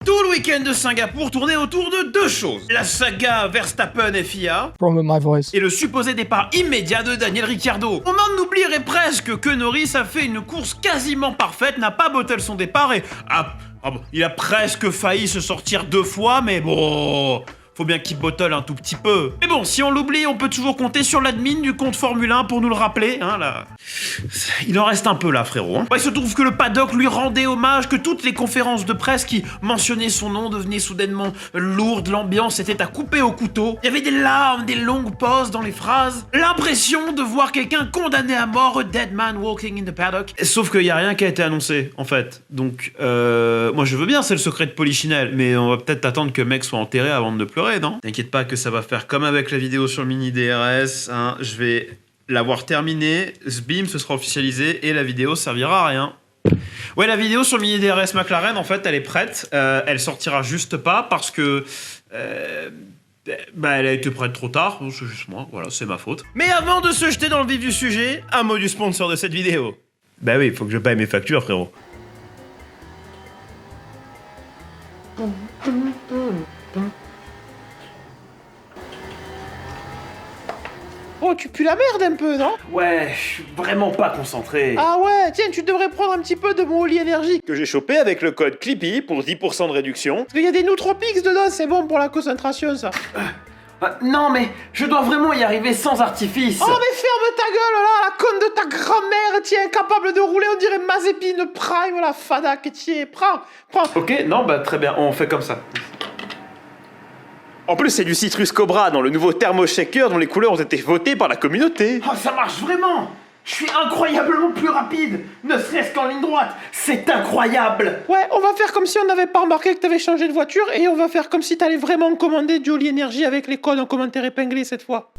tout le week-end de Singapour tournait autour de deux choses. La saga Verstappen et FIA, et le supposé départ immédiat de Daniel Ricciardo. On en oublierait presque que Norris a fait une course quasiment parfaite, n'a pas botté son départ et... il a presque failli se sortir 2 fois, mais bon... Faut bien qu'il bottle un tout petit peu. Mais bon, si on l'oublie, on peut toujours compter sur l'admin du compte Formule 1 pour nous le rappeler, hein, là. Il en reste un peu là, frérot. Hein. Il se trouve que le paddock lui rendait hommage, que toutes les conférences de presse qui mentionnaient son nom devenaient soudainement lourdes, l'ambiance était à couper au couteau. Il y avait des larmes, des longues pauses dans les phrases, l'impression de voir quelqu'un condamné à mort, a dead man walking in the paddock. Sauf qu'il y a rien qui a été annoncé, en fait. Donc, moi je veux bien, c'est le secret de Polichinelle, mais on va peut-être attendre que le mec soit enterré avant de ne pleurer. Non, t'inquiète pas que ça va faire comme avec la vidéo sur le mini DRS, hein, je vais l'avoir terminé, bim, ce sera officialisé et la vidéo servira à rien. Ouais, la vidéo sur le mini DRS McLaren, en fait, elle est prête, elle sortira juste pas parce que... elle a été prête trop tard, c'est juste moi, voilà, c'est ma faute. Mais avant de se jeter dans le vif du sujet, un mot du sponsor de cette vidéo. Bah oui, faut que je paye mes factures, frérot. Oh, tu pues la merde un peu, non? Ouais, je suis vraiment pas concentré. Ah ouais, tiens, tu devrais prendre un petit peu de mon Oli énergie. Que j'ai chopé avec le code Clippy pour 10% de réduction. Parce qu'il y a des nootropics dedans, c'est bon pour la concentration, ça. Non, mais je dois vraiment y arriver sans artifice. Oh, mais ferme ta gueule, là, la conne de ta grand-mère, tu es incapable de rouler, on dirait Mazepine Prime, la fada que tu es. Prends. Ok, non, bah très bien, on fait comme ça. En plus, c'est du Citrus Cobra dans le nouveau Thermo Shaker dont les couleurs ont été votées par la communauté. Oh, ça marche vraiment. Je suis incroyablement plus rapide, ne serait-ce qu'en ligne droite. C'est incroyable. Ouais, on va faire comme si on n'avait pas remarqué que t'avais changé de voiture et on va faire comme si t'allais vraiment commander du Oli Energy avec les codes en commentaire épinglés cette fois.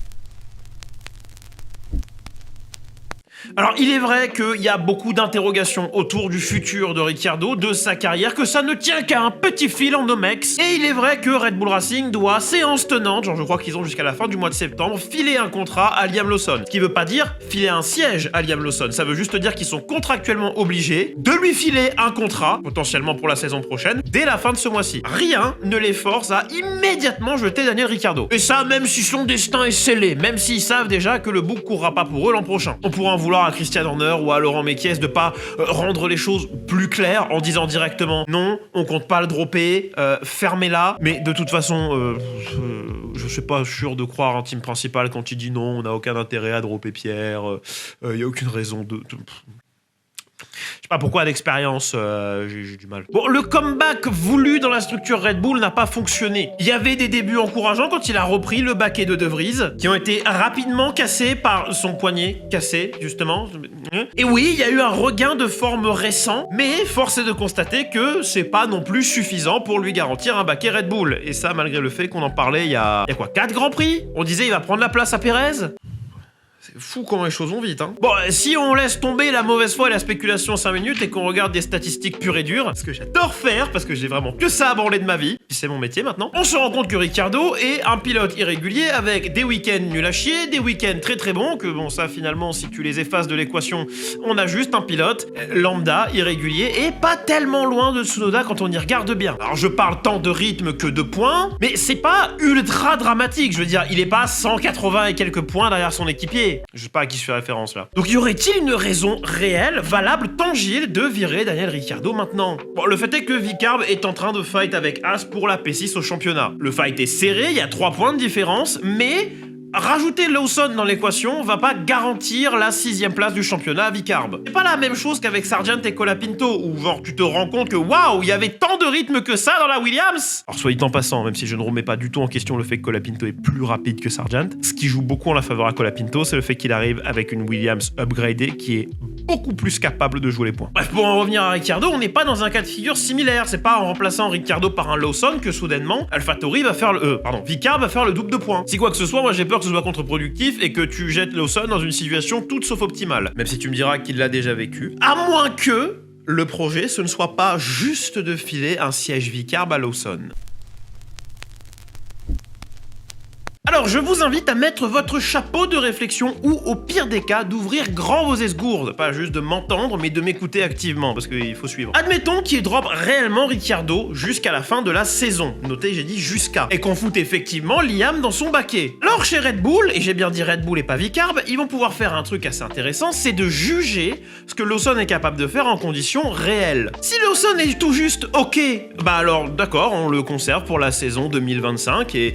Alors, il est vrai qu'il y a beaucoup d'interrogations autour du futur de Ricciardo, de sa carrière, que ça ne tient qu'à un petit fil en Nomex. Et il est vrai que Red Bull Racing doit, séance tenante, genre je crois qu'ils ont jusqu'à la fin du mois de septembre, filer un contrat à Liam Lawson. Ce qui veut pas dire filer un siège à Liam Lawson, ça veut juste dire qu'ils sont contractuellement obligés de lui filer un contrat, potentiellement pour la saison prochaine, dès la fin de ce mois-ci. Rien ne les force à immédiatement jeter Daniel Ricciardo. Et ça, même si son destin est scellé, même s'ils savent déjà que le bouc courra pas pour eux l'an prochain. On pourra en vouloir à Christian Horner ou à Laurent Mekies de pas rendre les choses plus claires en disant directement non, on compte pas le dropper, fermez-la. Mais de toute façon, je suis pas sûr de croire un team principal quand il dit non, on n'a aucun intérêt à dropper Pierre, y a aucune raison de... Je sais pas pourquoi d'expérience, j'ai du mal. Bon, le comeback voulu dans la structure Red Bull n'a pas fonctionné. Il y avait des débuts encourageants quand il a repris le baquet de De Vries, qui ont été rapidement cassés par son poignet cassé, justement. Et oui, il y a eu un regain de forme récent, mais force est de constater que c'est pas non plus suffisant pour lui garantir un baquet Red Bull. Et ça, malgré le fait qu'on en parlait il y a quoi, 4 Grands Prix? On disait il va prendre la place à Pérez? C'est fou comment les choses vont vite, hein. Bon, si on laisse tomber la mauvaise foi et la spéculation 5 minutes et qu'on regarde des statistiques pures et dures, ce que j'adore faire, parce que j'ai vraiment que ça à branler de ma vie, puis c'est mon métier maintenant, on se rend compte que Ricciardo est un pilote irrégulier avec des week-ends nuls à chier, des week-ends très très bons, que bon, ça finalement, si tu les effaces de l'équation, on a juste un pilote lambda, irrégulier, et pas tellement loin de Tsunoda quand on y regarde bien. Alors je parle tant de rythme que de points, mais c'est pas ultra dramatique, je veux dire, il est pas 180 et quelques points derrière son équipier. Je sais pas à qui je fais référence là. Donc y aurait-il une raison réelle, valable, tangible de virer Daniel Ricciardo maintenant? Bon, le fait est que Vicarb est en train de fight avec As pour la P6 au championnat. Le fight est serré, il y a 3 points de différence, mais... rajouter Lawson dans l'équation va pas garantir la 6ème place du championnat à Vicarb. C'est pas la même chose qu'avec Sargent et Colapinto, où genre tu te rends compte que waouh, il y avait tant de rythme que ça dans la Williams. Alors soit dit en passant, même si je ne remets pas du tout en question le fait que Colapinto est plus rapide que Sargent, ce qui joue beaucoup en la faveur à Colapinto, c'est le fait qu'il arrive avec une Williams upgradée qui est beaucoup plus capable de jouer les points. Bref, pour en revenir à Ricciardo, on n'est pas dans un cas de figure similaire. C'est pas en remplaçant Ricciardo par un Lawson que soudainement AlphaTauri va faire le... Vicarb va faire le double de points. Si quoi que ce soit, moi j'ai peur que ce soit contre-productif et que tu jettes Lawson dans une situation toute sauf optimale. Même si tu me diras qu'il l'a déjà vécu. À moins que le projet, ce ne soit pas juste de filer un siège Vicarb à Lawson. Alors Alors, je vous invite à mettre votre chapeau de réflexion ou, au pire des cas, d'ouvrir grand vos esgourdes. Pas juste de m'entendre, mais de m'écouter activement, parce qu'il faut suivre. Admettons qu'il drop réellement Ricciardo jusqu'à la fin de la saison. Notez, j'ai dit jusqu'à. Et qu'on foute effectivement Liam dans son baquet. Alors, chez Red Bull, et j'ai bien dit Red Bull et pas Vicarb, ils vont pouvoir faire un truc assez intéressant, c'est de juger ce que Lawson est capable de faire en conditions réelles. Si Lawson est tout juste OK, bah alors d'accord, on le conserve pour la saison 2025 et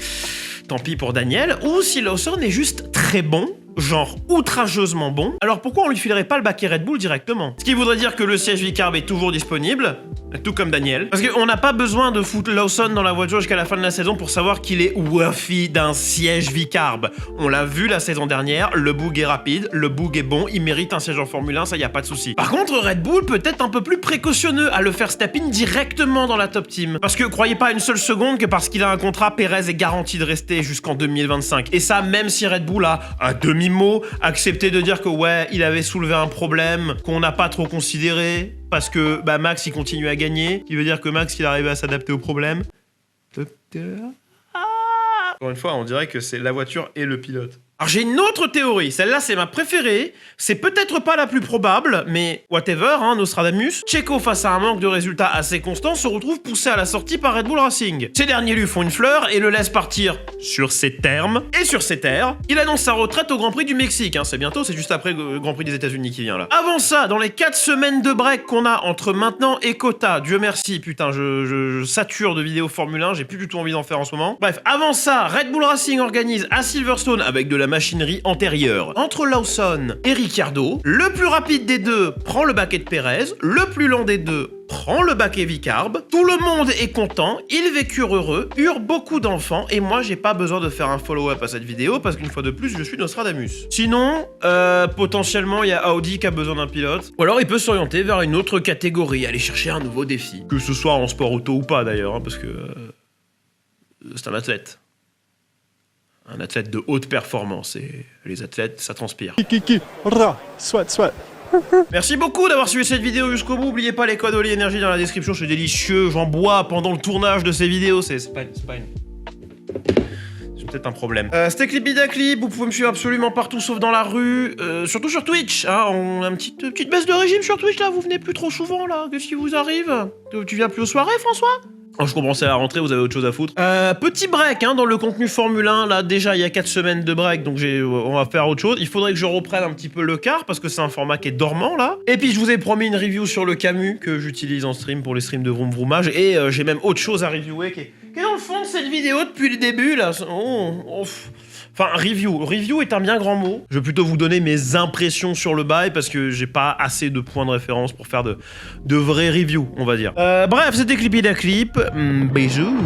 tant pis pour Daniel. Ou si Lawson est juste très bon, genre outrageusement bon, alors pourquoi on lui filerait pas le baquet Red Bull directement? Ce qui voudrait dire que le siège Vicarb est toujours disponible, tout comme Daniel. Parce qu'on n'a pas besoin de foutre Lawson dans la voiture jusqu'à la fin de la saison pour savoir qu'il est worthy d'un siège Vicarb. On l'a vu la saison dernière, le boog est rapide, le boog est bon, il mérite un siège en Formule 1, ça y a pas de souci. Par contre, Red Bull peut être un peu plus précautionneux à le faire step in directement dans la top team. Parce que croyez pas une seule seconde que parce qu'il a un contrat, Perez est garanti de rester jusqu'en 2025. Et ça, même si Red Bull a un demi-mot accepté de dire que ouais, il avait soulevé un problème qu'on n'a pas trop considéré, parce que bah, Max il continue à gagner, qui veut dire que Max il arrive à s'adapter au problème. Encore une fois, on dirait que c'est la voiture et le pilote. Alors j'ai une autre théorie, celle-là c'est ma préférée, c'est peut-être pas la plus probable, mais whatever, hein, Nostradamus. Checo, face à un manque de résultats assez constant, se retrouve poussé à la sortie par Red Bull Racing. Ces derniers lui font une fleur et le laissent partir sur ses termes et sur ses terres. Il annonce sa retraite au Grand Prix du Mexique, hein, c'est bientôt, c'est juste après le Grand Prix des États-Unis qui vient là. Avant ça, dans les 4 semaines de break qu'on a entre maintenant et Kota, Dieu merci, putain, je sature de vidéos Formule 1, j'ai plus du tout envie d'en faire en ce moment. Bref, avant ça, Red Bull Racing organise à Silverstone avec de la machinerie antérieure. Entre Lawson et Ricciardo, le plus rapide des deux prend le baquet de Perez, le plus lent des deux prend le baquet Vicarb, tout le monde est content, ils vécurent heureux, eurent beaucoup d'enfants, et moi j'ai pas besoin de faire un follow-up à cette vidéo parce qu'une fois de plus je suis Nostradamus. Sinon, potentiellement il y a Audi qui a besoin d'un pilote, ou alors il peut s'orienter vers une autre catégorie, aller chercher un nouveau défi. Que ce soit en sport auto ou pas d'ailleurs, hein, parce que c'est un athlète. Un athlète de haute performance, et les athlètes, ça transpire. Soit. Merci beaucoup d'avoir suivi cette vidéo jusqu'au bout. N'oubliez pas les codes Oli Énergie dans la description, c'est délicieux, j'en bois pendant le tournage de ces vidéos, c'est peut-être un problème. C'était Clipidaclip, vous pouvez me suivre absolument partout sauf dans la rue, surtout sur Twitch, hein, on a une petite baisse de régime sur Twitch là, vous venez plus trop souvent là, qu'est-ce qui vous arrive? Tu viens plus aux soirées François? Oh, je comprends, c'est la rentrée, vous avez autre chose à foutre. Petit break hein, dans le contenu Formule 1, là déjà il y a 4 semaines de break, donc on va faire autre chose. Il faudrait que je reprenne un petit peu le car, parce que c'est un format qui est dormant là. Et puis je vous ai promis une review sur le Camus, que j'utilise en stream pour les streams de Vroom Vroomage, et j'ai même autre chose à reviewer qui est dans le fond de cette vidéo depuis le début là. Enfin, review est un bien grand mot. Je vais plutôt vous donner mes impressions sur le bail parce que j'ai pas assez de points de référence pour faire de vraies reviews, on va dire. Bref, c'était Clipidaclip. Bisous.